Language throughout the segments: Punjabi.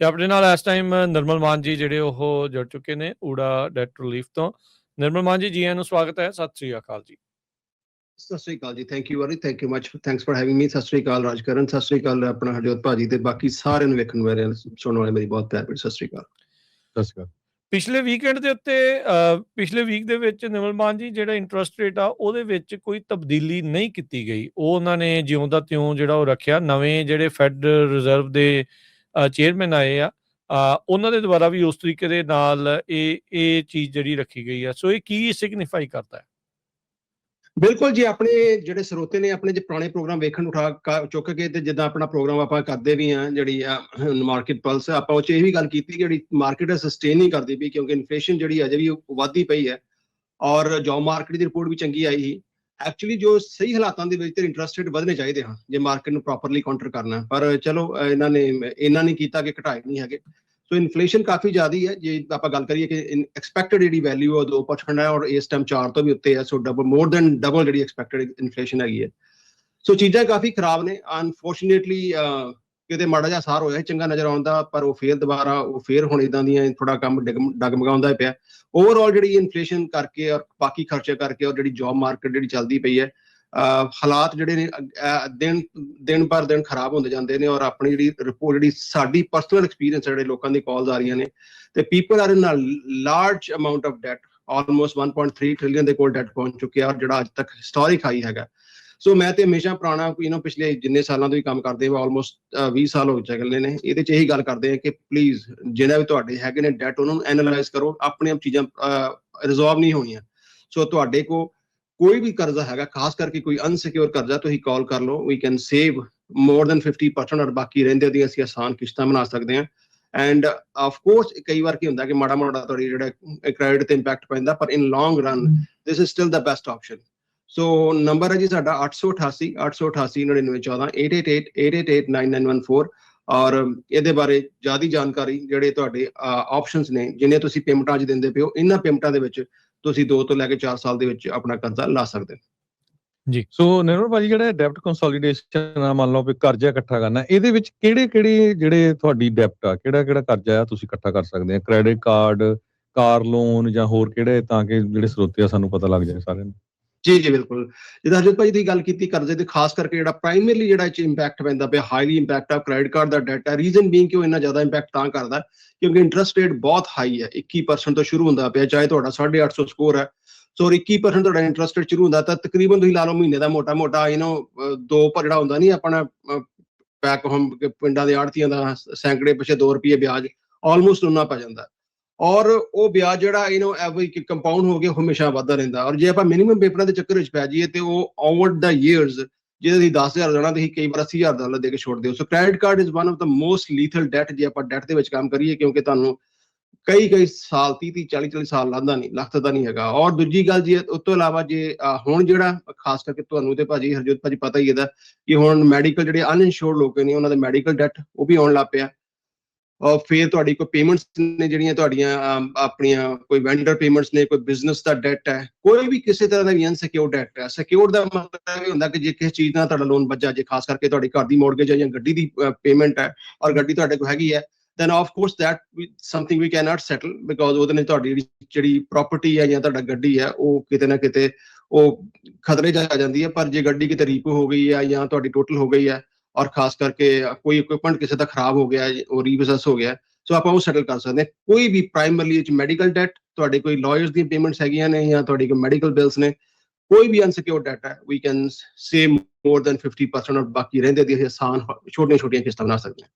ਤੇ ਆਪਣੇ ਨਾਲ ਇਸ ਟਾਈਮ ਨਿਰਮਲ ਮਾਨ ਜੀ ਜਿਹੜੇ ਉਹ ਜੁੜ ਚੁੱਕੇ ਨੇ ਊੜਾ ਡੈਟ ਰਿਲੀਫ ਤੋਂ। ਨਿਰਮਲ ਮਾਨ ਜੀ, ਆਇਆਂ ਨੂੰ ਸਵਾਗਤ ਹੈ। ਸਤਿ ਸ੍ਰੀ ਅਕਾਲ ਜੀ। ਸਤਿ ਸ੍ਰੀ ਅਕਾਲ ਜੀ। Thank you thank you much, thanks for having ਮੀ। ਸਤਿ ਸ੍ਰੀ ਅਕਾਲ ਰਾਜਕਰਨ, ਸਤਿ ਸ੍ਰੀ ਅਕਾਲ ਆਪਣਾ ਹਰਜੋਤ ਭਾਜੀ ਤੇ ਬਾਕੀ ਸਾਰਿਆਂ ਨੂੰ ਵੇਖਣ ਵਾਲੇ ਸੁਣਨ ਵਾਲੇ ਮੇਰੀ ਬਹੁਤ ਪਿਆਰ ਭਰੀ ਸਤਿ ਸ੍ਰੀ ਅਕਾਲ। ਸਤਿ ਸ੍ਰੀ ਅਕਾਲ। ਪਿਛਲੇ ਵੀਕਐਂਡ ਦੇ ਉੱਤੇ ਪਿਛਲੇ ਵੀਕ ਦੇ ਵਿੱਚ ਨਿਰਮਲ ਮਾਨ ਜੀ ਜਿਹੜਾ ਇੰਟਰਸਟ ਰੇਟ ਆ ਉਹਦੇ ਵਿੱਚ ਕੋਈ ਤਬਦੀਲੀ ਨਹੀਂ ਕੀਤੀ ਗਈ। ਉਹ ਉਹਨਾਂ ਨੇ ਜਿਉਂ ਦਾ ਤਿਉਂ ਜਿਹੜਾ ਉਹ ਰੱਖਿਆ। ਨਵੇਂ ਜਿਹੜੇ ਫੈਡ ਰਿਜ਼ਰਵ ਦੇ ਚੇਅਰਮੈਨ ਆਏ ਆ ਉਹਨਾਂ ਦੇ ਦੁਆਰਾ ਵੀ ਉਸ ਤਰੀਕੇ ਦੇ ਨਾਲ ਇਹ ਚੀਜ਼ ਜਿਹੜੀ ਰੱਖੀ ਗਈ ਆ। ਸੋ ਇਹ ਕੀ ਸਿਗਨੀਫਾਈ ਕਰਦਾ ਹੈ? ਬਿਲਕੁਲ ਜੀ, ਆਪਣੇ ਜਿਹੜੇ ਸਰੋਤੇ ਨੇ ਆਪਣੇ ਜੇ ਪੁਰਾਣੇ ਪ੍ਰੋਗਰਾਮ ਵੇਖਣ ਉਠਾ ਚੁੱਕ ਕੇ ਤੇ ਜਿੱਦਾਂ ਆਪਣਾ ਪ੍ਰੋਗਰਾਮ ਆਪਾਂ ਕਰਦੇ ਵੀ ਹਾਂ ਜਿਹੜੀ ਆ ਮਾਰਕੀਟ ਪਲਸ, ਆਪਾਂ ਉਹ 'ਚ ਇਹ ਵੀ ਗੱਲ ਕੀਤੀ ਜਿਹੜੀ ਮਾਰਕੀਟ ਸਸਟੇਨ ਨਹੀਂ ਕਰਦੀ ਪਈ ਕਿਉਂਕਿ ਇਨਫਲੇਸ਼ਨ ਜਿਹੜੀ ਅਜੇ ਵੀ ਵੱਧਦੀ ਪਈ ਹੈ ਔਰ ਜੋਬ ਮਾਰਕੀਟ ਦੀ ਰਿਪੋਰਟ ਵੀ ਚੰਗੀ ਆਈ ਸੀ। ਐਕਚੁਅਲੀ ਜੋ ਸਹੀ ਹਾਲਾਤਾਂ ਦੇ ਵਿੱਚ ਤੇ ਇੰਟਰਸਟ ਰੇਟ ਵਧਣੇ ਚਾਹੀਦੇ ਹਨ ਜੇ ਮਾਰਕੀਟ ਨੂੰ ਪ੍ਰੋਪਰਲੀ ਕਾਊਂਟਰ ਕਰਨਾ, ਪਰ ਚਲੋ ਇਹਨਾਂ ਨੇ ਇੰਨਾ ਨਹੀਂ ਕੀਤਾ ਕਿ ਘਟਾਏ ਨਹੀਂ ਹੈਗੇ। ਸੋ ਇਨਫਲੇਸ਼ਨ ਕਾਫੀ ਜ਼ਿਆਦਾ ਹੈ। ਜੇ ਆਪਾਂ ਗੱਲ ਕਰੀਏ ਕਿ ਐਕਸਪੈਕਟਡ ਜਿਹੜੀ ਵੈਲਿਊ ਉਹ 2% ਹੈ ਔਰ ਇਸ ਟਾਈਮ 4 ਤੋਂ ਵੀ ਉੱਤੇ ਹੈ। ਸੋ ਮੋਰ ਦੈਨ ਡਬਲ ਜਿਹੜੀ ਐਕਸਪੈਕਟਡ ਇਨਫਲੇਸ਼ਨ ਹੈਗੀ ਹੈ। ਸੋ ਚੀਜ਼ਾਂ ਕਾਫੀ ਖਰਾਬ ਨੇ। ਅਨਫੋਰਚੂਨੇਟਲੀ ਕਿਤੇ ਮਾੜਾ ਜਿਹਾ ਅਸਰ ਹੋਇਆ ਚੰਗਾ ਨਜ਼ਰ ਆਉਂਦਾ, ਪਰ ਉਹ ਫੇਰ ਹੁਣ ਇੱਦਾਂ ਦੀਆਂ ਥੋੜਾ ਕੰਮ ਡਗਮਗਾਉਂਦਾ ਪਿਆ। ਓਵਰਆਲ ਜਿਹੜੀ ਇਨਫਲੇਸ਼ਨ ਕਰਕੇ ਔਰ ਬਾਕੀ ਖਰਚੇ ਕਰਕੇ ਔਰ ਜਿਹੜੀ ਜੋਬ ਮਾਰਕੀਟ ਜਿਹੜੀ ਚੱਲਦੀ ਪਈ ਹੈ, ਹਾਲਾਤ ਜਿਹੜੇ ਨੇ ਦਿਨ ਪਰ ਦਿਨ ਖਰਾਬ ਹੁੰਦੇ ਜਾਂਦੇ ਨੇ। ਔਰ ਆਪਣੀ ਜਿਹੜੀ ਰਿਪੋਰਟ ਜਿਹੜੀ ਸਾਡੀ ਪਰਸਨਲ ਐਕਸਪੀਰੀਅੰਸ ਜਿਹੜੇ ਲੋਕਾਂ ਦੀ ਕਾਲਸ ਆ ਰਹੀਆਂ ਨੇ ਤੇ people are in large amount of debt, almost 1.3 trillion ਦੇ ਕੋਲ ਡੈਟ ਪਹੁੰਚ ਚੁੱਕਿਆ ਔਰ ਜਿਹੜਾ ਅੱਜ ਤੱਕ ਹਿਸਟੋਰਿਕ ਹਾਈ ਹੈਗਾ। ਸੋ ਮੈਂ ਤੇ ਹਮੇਸ਼ਾ ਪੁਰਾਣਾ ਪਿਛਲੇ ਜਿੰਨੇ ਸਾਲਾਂ ਤੋਂ ਹੀ ਕੰਮ ਕਰਦੇ ਵਾ, ਆਲਮੋਸਟ 20 ਸਾਲ ਹੋ ਚੱਲੇ ਨੇ, ਇਹਦੇ 'ਚ ਇਹੀ ਗੱਲ ਕਰਦੇ ਆ ਕਿ ਪਲੀਜ਼ ਜਿਹੜਾ ਵੀ ਤੁਹਾਡੇ ਹੈਗੇ ਨੇ ਡੈਟ ਉਹਨਾਂ ਨੂੰ ਐਨਾਲਾਈਜ਼ ਕਰੋ। ਆਪਣੇ ਆਪ ਚੀਜ਼ਾਂ ਰਿਜ਼ੋਲਵ ਨਹੀਂ ਹੋਣੀਆਂ। ਸੋ ਤੁਹਾਡੇ ਕੋਲ ਕੋਈ ਵੀ ਕਰਜ਼ਾ ਹੈਗਾ, ਖਾਸ ਕਰਕੇ ਕੋਈ ਅਨਸਿਕਿਉਰ ਕਰਜ਼ਾ, ਤੁਸੀਂ ਕਾਲ ਕਰ ਲਓ। We can save more than 50% ਔਰ ਬਾਕੀ ਰਹਿੰਦੇ ਦੀ ਅਸੀਂ ਆਸਾਨ ਕਿਸ਼ਤਾਂ ਬਣਾ ਸਕਦੇ ਹਾਂ। ਐਂਡ ਆਫ ਕੋਰਸ ਕਈ ਵਾਰ ਕੀ ਹੁੰਦਾ ਕਿ ਮਾੜਾ ਤੁਹਾਡੀ ਜਿਹੜਾ ਕ੍ਰੈਡਿਟ ਤੇ ਇੰਪੈਕਟ ਪੈਂਦਾ, ਪਰ in long run this is still the best option. So number ਹੈ ਜੀ ਸਾਡਾ 888 9914 888-888-9914 ਔਰ ਇਹਦੇ ਬਾਰੇ ਜ਼ਿਆਦਾ ਜਾਣਕਾਰੀ ਜਿਹੜੇ ਤੁਹਾਡੇ ਆਪਸ਼ਨਸ ਨੇ ਜਿੰਨੇ ਤੁਸੀਂ ਪੇਮੈਂਟਾਂ ਅੱਜ ਦਿੰਦੇ ਪਏ ਹੋ, ਇਹਨਾਂ ਪੇਮੈਂਟਾਂ ਦੇ ਵਿੱਚ ਤੁਸੀਂ 2 ਤੋਂ ਲੈ ਕੇ 4 ਸਾਲ ਦੇ ਵਿੱਚ ਆਪਣਾ ਕਰਜ਼ਾ ਲਾ ਸਕਦੇ ਹੋ ਜੀ। ਸੋ ਨਿਰਮਲ ਭਾਜੀ ਜਿਹੜਾ ਡੈਪਟ ਕੰਸੋਲੀਡੇਸ਼ਨ ਆ, ਮੰਨ ਲਓ ਵੀ ਕਰਜ਼ਾ ਇਕੱਠਾ ਕਰਨਾ, ਇਹਦੇ ਵਿੱਚ ਕਿਹੜੇ ਜਿਹੜੇ ਤੁਹਾਡੀ ਡੈਪਟ ਆ, ਕਿਹੜਾ ਕਰਜ਼ਾ ਆ ਤੁਸੀਂ ਇਕੱਠਾ ਕਰ ਸਕਦੇ ਆ? ਕ੍ਰੈਡਿਟ ਕਾਰਡ, ਕਾਰ ਲੋਨ ਜਾਂ ਹੋਰ ਕਿਹੜੇ, ਤਾਂ ਕਿ ਜਿਹੜੇ ਸਰੋਤੇ ਆ ਸਾਨੂੰ ਪਤਾ ਲੱਗ ਜਾਏ ਸਾਰਿਆਂ ਨੂੰ। ਜੀ ਬਿਲਕੁਲ। ਜਿੱਦਾਂ ਹਰਜੋਤ ਭਾਜੀ ਦੀ ਗੱਲ ਕੀਤੀ ਕਰਜ਼ੇ ਦੇ, ਖਾਸ ਕਰਕੇ ਜਿਹੜਾ ਪ੍ਰਾਇਮਰੀਲੀ ਜਿਹੜਾ ਇੰਪੈਕਟ ਪੈਂਦਾ ਪਿਆ, ਹਾਈਲੀ ਇੰਪੈਕਟ ਆ ਕ੍ਰੈਡਿਟ ਕਾਰਡ ਦਾ ਡੈਟ ਹੈ। ਰੀਜ਼ਨ ਬੀਇੰਗ ਕਿ ਉਹ ਇੰਨਾ ਜ਼ਿਆਦਾ ਇੰਪੈਕਟ ਤਾਂ ਕਰਦਾ ਕਿਉਂਕਿ ਇੰਟਰਸਟ ਰੇਟ ਬਹੁਤ ਹਾਈ ਹੈ। 21% ਤੋਂ ਸ਼ੁਰੂ ਹੁੰਦਾ ਪਿਆ, ਚਾਹੇ ਤੁਹਾਡਾ 850 ਸਕੋਰ ਹੈ। ਸੋ 21% ਤੁਹਾਡਾ ਇੰਟਰਸਟ ਰੇਟ ਸ਼ੁਰੂ ਹੁੰਦਾ ਤਾਂ ਤਕਰੀਬਨ ਤੁਸੀਂ ਲਾ ਲਓ ਮਹੀਨੇ ਦਾ ਮੋਟਾ ਦੋ ਪਰ ਜਿਹੜਾ ਹੁੰਦਾ ਨਹੀਂ ਆਪਣਾ ਪੈਕ ਹੋਮ ਪਿੰਡਾਂ ਦੇ ਆੜਤੀਆਂ ਦਾ ਸੈਂਕੜੇ ਪਿੱਛੇ 2 ਰੁਪਏ ਵਿਆਜ ਆਲਮੋਸਟ ਉਨਾ ਪੈ ਜਾਂਦਾ। ਔਰ ਉਹ ਵਿਆਜ ਜਿਹੜਾ ਕੰਪਾਊਂਡ ਹੋ ਕੇ ਹਮੇਸ਼ਾ ਵੱਧਦਾ ਰਹਿੰਦਾ। ਔਰ ਜੇ ਆਪਾਂ ਮਿਨੀਮਮ ਪੇਪਰਾਂ ਦੇ ਚੱਕਰ ਵਿੱਚ ਪੈ ਜਾਈਏ ਤੇ ਉਹ ਓਵਰ ਦਾ ਈਅਰਸ ਜਿਹਦੇ ਤੁਸੀਂ 10,000 ਦੇਣਾ ਤੁਸੀਂ ਕਈ ਵਾਰ 80,000 ਡਾਲਰ ਦੇ ਕੇ ਛੋੜਦੇ ਹੋ। So credit card is one of the most lethal debt ਜੇ ਆਪਾਂ ਡੈਟ ਦੇ ਵਿੱਚ ਕੰਮ ਕਰੀਏ, ਕਿਉਂਕਿ ਤੁਹਾਨੂੰ ਕਈ ਸਾਲ 30 40 ਸਾਲ ਲੱਗਦਾ ਨਹੀਂ ਹੈਗਾ। ਔਰ ਦੂਜੀ ਗੱਲ ਜੇ ਉਸ ਤੋਂ ਇਲਾਵਾ ਜੇ ਹੁਣ ਜਿਹੜਾ ਖਾਸ ਕਰਕੇ ਤੁਹਾਨੂੰ ਤੇ ਭਾਜੀ ਹਰਜੋਤ ਭਾਜੀ ਪਤਾ ਹੀ ਇਹਦਾ ਕਿ ਹੁਣ ਮੈਡੀਕਲ ਜਿਹੜੇ ਅਨਇਨਸ਼ੋਰਡ ਲੋਕ ਨੇ ਉਹਨਾਂ ਦੇ ਮੈਡੀਕਲ ਡੈਟ ਉਹ ਵੀ ਆਉਣ ਲੱਗ ਪਿਆ। ਔਰ ਫਿਰ ਤੁਹਾਡੀ ਕੋਈ ਪੇਮੈਂਟਸ ਨੇ ਜਿਹੜੀਆਂ ਤੁਹਾਡੀਆਂ ਆਪਣੀਆਂ ਕੋਈ ਵੈਂਡਰ ਪੇਮੈਂਟਸ ਨੇ, ਕੋਈ ਬਿਜ਼ਨਸ ਦਾ ਡੈਟ ਹੈ, ਕੋਈ ਵੀ ਕਿਸੇ ਤਰ੍ਹਾਂ ਦਾ ਵੀ ਅਨਸਿਕਿਉਰਡ ਡੈਟ ਹੈ। ਸਿਕਿਉਰਡ ਦਾ ਮਤਲਬ ਇਹ ਹੁੰਦਾ ਕਿ ਜੇ ਕਿਸੇ ਚੀਜ਼ ਨਾਲ ਤੁਹਾਡਾ ਲੋਨ ਬੱਜਾ, ਜੇ ਖਾਸ ਕਰਕੇ ਤੁਹਾਡੀ ਘਰ ਦੀ ਮੌਰਗੇਜ ਹੈ ਜਾਂ ਗੱਡੀ ਦੀ ਪੇਮੈਂਟ ਹੈ ਔਰ ਗੱਡੀ ਤੁਹਾਡੇ ਕੋਲ ਹੈਗੀ ਹੈ, then of course that something we cannot settle because ਉਹਦੇ ਨਾਲ ਤੁਹਾਡੀ ਜਿਹੜੀ ਪ੍ਰਾਪਰਟੀ ਹੈ ਜਾਂ ਤੁਹਾਡਾ ਗੱਡੀ ਹੈ ਉਹ ਕਿਤੇ ਨਾ ਕਿਤੇ ਉਹ ਖਤਰੇ 'ਚ ਆ ਜਾਂਦੀ ਹੈ। ਪਰ ਜੇ ਗੱਡੀ ਕਿਤੇ ਰੀਪੋ ਹੋ ਗਈ ਹੈ ਜਾਂ ਤੁਹਾਡੀ ਟੋਟਲ ਹੋ ਗਈ ਹੈ ਔਰ ਖਾਸ ਕਰਕੇ ਕੋਈ ਇਕਵਿਪਮੈਂਟ ਕਿਸੇ ਦਾ ਖਰਾਬ ਹੋ ਗਿਆ, ਉਹ ਰੀਪੋਸੈਸ ਹੋ ਗਿਆ, ਸੋ ਆਪਾਂ ਉਹ ਸੈਟਲ ਕਰ ਸਕਦੇ ਹਾਂ। ਕੋਈ ਵੀ ਪ੍ਰਾਇਮਰਲੀ ਮੈਡੀਕਲ ਡੈਟ, ਤੁਹਾਡੇ ਕੋਈ ਲਾਇਰਸ ਦੀਆਂ ਪੇਮੈਂਟਸ ਹੈਗੀਆਂ ਨੇ ਜਾਂ ਤੁਹਾਡੀ ਕੋਈ ਮੈਡੀਕਲ ਬਿਲਸ ਨੇ, ਕੋਈ ਵੀ ਅਨਸਿਕਿਉਰਡ ਡੈਟ ਹੈ, we can save more than 50% ਔਰ ਬਾਕੀ ਰਹਿੰਦੇ ਦੀ ਆਸਾਨ ਛੋਟੀਆਂ ਕਿਸ਼ਤਾਂ ਬਣਾ ਸਕਦੇ ਹਾਂ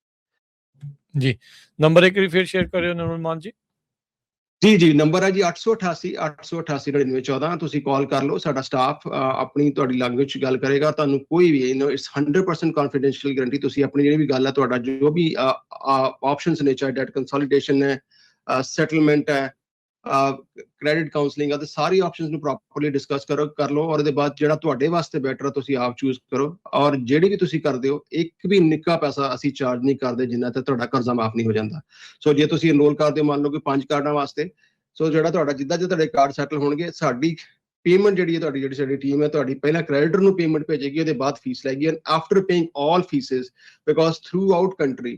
ਜੀ। ਨੰਬਰ ਇੱਕ ਵਾਰੀ ਫਿਰ ਸ਼ੇਅਰ ਕਰਿਓ ਨਿਰਮਲ ਮਾਨ ਜੀ। ਜੀ ਨੰਬਰ ਹੈ ਜੀ 888 9914। ਤੁਸੀਂ ਕਾਲ ਕਰ ਲਓ, ਸਾਡਾ ਸਟਾਫ ਆਪਣੀ ਤੁਹਾਡੀ ਲੈਂਗੁਏਜ 'ਚ ਗੱਲ ਕਰੇਗਾ। ਤੁਹਾਨੂੰ ਕੋਈ ਵੀ ਇਟਸ 100% ਕੌਨਫੀਡੈਂਸ਼ੀਅਲ ਗਰੰਟੀ। ਤੁਸੀਂ ਆਪਣੀ ਜਿਹੜੀ ਵੀ ਗੱਲ ਹੈ, ਤੁਹਾਡਾ ਜੋ ਵੀ ਆਪਸ਼ਨਸ ਨੇ, ਚਾਹੇ ਡੈਟ ਕੰਸੋਲੀਡੇਸ਼ਨ ਹੈ, ਸੈਟਲਮੈਂਟ ਹੈ, ਕ੍ਰੈਡਿਟ ਕਾਉਂਸਲਿੰਗ ਆ, ਤੇ ਸਾਰੀ ਆਪਸ਼ਨਸ ਨੂੰ ਪ੍ਰੋਪਰਲੀ ਡਿਸਕਸ ਕਰ ਲਓ। ਔਰ ਉਹਦੇ ਬਾਅਦ ਜਿਹੜਾ ਤੁਹਾਡੇ ਵਾਸਤੇ ਬੈਟਰ ਆ ਤੁਸੀਂ ਆਪ ਚੂਜ਼ ਕਰੋ। ਔਰ ਜਿਹੜੀ ਵੀ ਤੁਸੀਂ ਕਰਦੇ ਹੋ, ਇੱਕ ਵੀ ਨਿੱਕਾ ਪੈਸਾ ਅਸੀਂ ਚਾਰਜ ਨਹੀਂ ਕਰਦੇ ਜਿੰਨਾ ਤੇ ਤੁਹਾਡਾ ਕਰਜ਼ਾ ਮਾਫ ਨਹੀਂ ਹੋ ਜਾਂਦਾ। ਸੋ ਜੇ ਤੁਸੀਂ ਇਨਰੋਲ ਕਰਦੇ ਹੋ, ਮੰਨ ਲਓ ਕਿ 5 ਕਾਰਡਾਂ ਵਾਸਤੇ, ਸੋ ਜਿਹੜਾ ਤੁਹਾਡਾ ਜਿੱਦਾਂ ਜੇ ਤੁਹਾਡੇ ਕਾਰਡ ਸੈਟਲ ਹੋਣਗੇ, ਸਾਡੀ ਪੇਮੈਂਟ ਜਿਹੜੀ ਹੈ ਜਿਹੜੀ ਸਾਡੀ ਟੀਮ ਹੈ ਤੁਹਾਡੀ ਪਹਿਲਾਂ ਕ੍ਰੈਡੀਟਰ ਨੂੰ ਪੇਮੈਂਟ ਭੇਜੇਗੀ, ਉਹਦੇ ਬਾਅਦ ਫੀਸ ਲੈਗੀ। And after paying all fees, because throughout country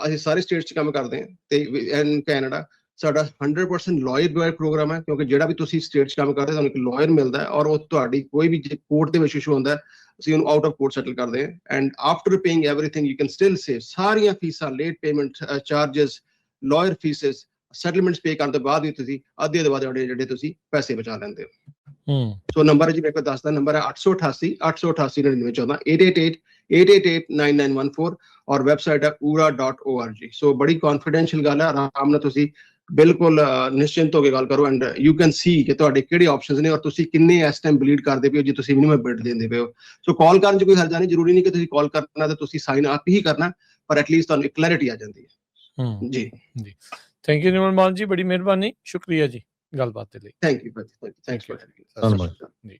ਅਸੀਂ ਸਾਰੇ ਸਟੇਟਸ 'ਚ ਕੰਮ ਕਰਦੇ ਹਾਂ ਤੇ ਇਨ ਕੈਨੇਡਾ ਸਾਡਾ 100% ਲਾਇਰ ਪ੍ਰੋਗਰਾਮ ਹੈ, ਕਿਉਂਕਿ ਜਿਹੜਾ ਵੀ ਤੁਸੀਂ ਸਟੇਟ 'ਚ ਕੰਮ ਕਰਦੇ ਤੁਹਾਨੂੰ ਇੱਕ ਲਾਇਰ ਮਿਲਦਾ ਹੈ ਔਰ ਉਹ ਤੁਹਾਡੀ ਕੋਈ ਵੀ ਕੋਰਟ ਦੇ ਵਿੱਚ ਇਸ਼ੂ ਹੁੰਦਾ ਅਸੀਂ ਉਹਨੂੰ ਆਊਟ ਆਫ ਕੋਰਟ ਸੈਟਲ ਕਰਦੇ ਹਾਂ। And after paying everything you can still save ਸਾਰੀਆਂ ਫੀਸਾਂ, late payment charges, lawyer fees, settlements pay ਕਰਨ ਤੋਂ ਬਾਅਦ ਵੀ ਤੁਸੀਂ ਅੱਧੇ ਤੋਂ ਬਾਅਦ ਜਿਹੜੇ ਤੁਸੀਂ ਪੈਸੇ ਬਚਾ ਲੈਂਦੇ ਹੋ। ਸੋ ਨੰਬਰ ਜੀ ਮੇਰੇ ਕੋਲ ਦੱਸਦਾ, ਨੰਬਰ ਹੈ 888 888 9914 888 888 ਔਰ ਵੈਬਸਾਈਟ ਹੈ ura.org। ਸੋ ਬੜੀ ਕੌਨਫੀਡੈਂਸ਼ੀਅਲ ਗੱਲ ਹੈ, ਆਰਾਮ ਨਾਲ ਤੁਸੀਂ ਬਿਲਕੁਲ ਨਿਸ਼ਚਿੰਤ ਹੋ ਕੇ ਗੱਲ ਕਰੋ ਐਂਡ ਯੂ ਕੈਨ ਸੀ ਕਿ ਤੁਹਾਡੇ ਕਿਹੜੇ ਆਪਸ਼ਨਸ ਨੇ ਔਰ ਤੁਸੀਂ ਕਿੰਨੇ ਇਸ ਟਾਈਮ ਬਲੀਡ ਕਰਦੇ ਪਏ ਹੋ ਜੇ ਤੁਸੀਂ ਮਿਨੀਮਮ ਬਿਡ ਦਿੰਦੇ ਪਏ ਹੋ। ਸੋ ਕਾਲ ਕਰਨ 'ਚ ਕੋਈ ਹਰਜਾ ਨਹੀਂ, ਜ਼ਰੂਰੀ ਨਹੀਂ ਕਿ ਤੁਸੀਂ ਕਾਲ ਕਰਨਾ ਤੇ ਤੁਸੀਂ ਸਾਈਨ ਅਪ ਹੀ ਕਰਨਾ, ਪਰ ਐਟਲੀਸਟ ਤੁਹਾਨੂੰ ਇੱਕ ਕਲੈਰਿਟੀ ਆ ਜਾਂਦੀ ਹੈ। ਜੀ ਜੀ, ਥੈਂਕ ਯੂ ਨਿਮਲ ਮਾਨ ਜੀ, ਬੜੀ ਮਿਹਰਬਾਨੀ, ਸ਼ੁਕਰੀਆ ਜੀ ਗੱਲਬਾਤ ਦੇ ਲਈ। ਥੈਂਕ ਯੂ ਭਾਜੀ, ਥੈਂਕਸ ਫॉर ਧੰਨਵਾਦ ਜੀ।